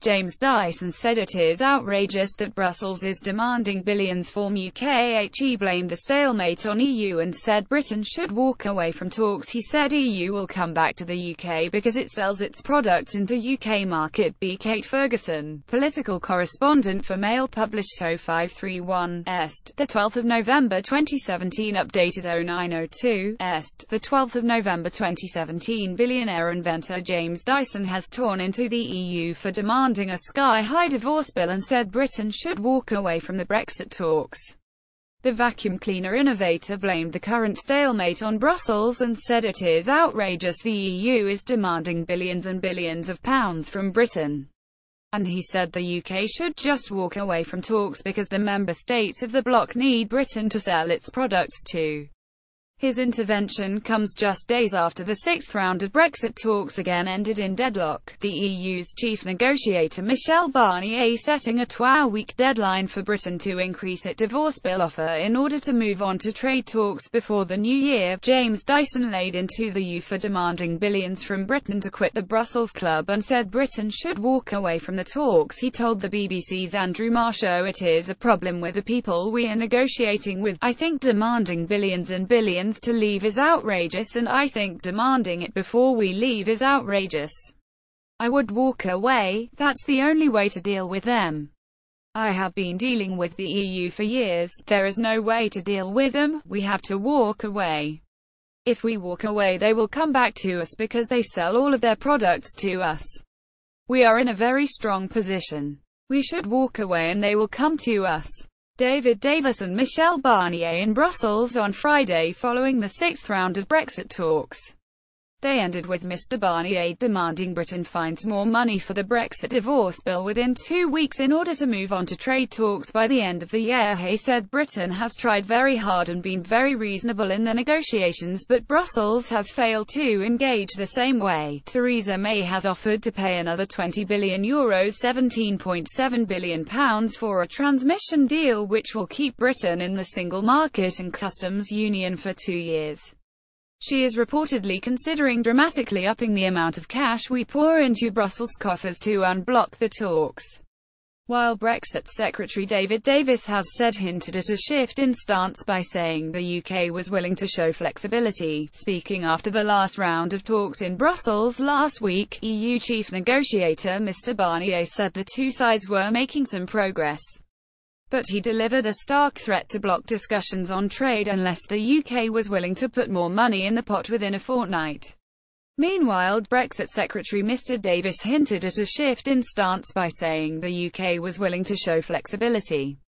James Dyson said it is outrageous that Brussels is demanding billions from UKHe, blamed the stalemate on EU and said Britain should walk away from talks. He said EU will come back to the UK because it sells its products into UK market. Kate Ferguson, political correspondent for Mail, published 0531 Est, the 12th of November 2017, updated 0902 Est, the 12th of November 2017. Billionaire inventor James Dyson has torn into the EU for demanding a sky-high divorce bill and said Britain should walk away from the Brexit talks. The vacuum cleaner innovator blamed the current stalemate on Brussels and said it is outrageous the EU is demanding billions and billions of pounds from Britain. And he said the UK should just walk away from talks because the member states of the bloc need Britain to sell its products to. His intervention comes just days after the sixth round of Brexit talks again ended in deadlock, the EU's chief negotiator Michel Barnier setting a 12-week deadline for Britain to increase its divorce bill offer in order to move on to trade talks before the new year. James Dyson laid into the EU for demanding billions from Britain to quit the Brussels club and said Britain should walk away from the talks. He told the BBC's Andrew Marr show, "It is a problem with the people we are negotiating with. I think demanding billions and billions to leave is outrageous, and I think demanding it before we leave is outrageous. I would walk away. That's the only way to deal with them. I have been dealing with the EU for years. There is no way to deal with them. We have to walk away. If we walk away, they will come back to us because they sell all of their products to us. We are in a very strong position. We should walk away and they will come to us." David Davis and Michel Barnier in Brussels on Friday following the sixth round of Brexit talks. They ended with Mr. Barnier demanding Britain finds more money for the Brexit divorce bill within 2 weeks in order to move on to trade talks by the end of the year. He said Britain has tried very hard and been very reasonable in the negotiations, but Brussels has failed to engage the same way. Theresa May has offered to pay another €20 billion, £17.7 billion for a transmission deal which will keep Britain in the single market and customs union for 2 years. She is reportedly considering dramatically upping the amount of cash we pour into Brussels' coffers to unblock the talks. While Brexit Secretary David Davis has hinted at a shift in stance by saying the UK was willing to show flexibility. Speaking after the last round of talks in Brussels last week, EU chief negotiator Mr. Barnier said the two sides were making some progress. But he delivered a stark threat to block discussions on trade unless the UK was willing to put more money in the pot within a fortnight. Meanwhile, Brexit Secretary Mr. Davis hinted at a shift in stance by saying the UK was willing to show flexibility.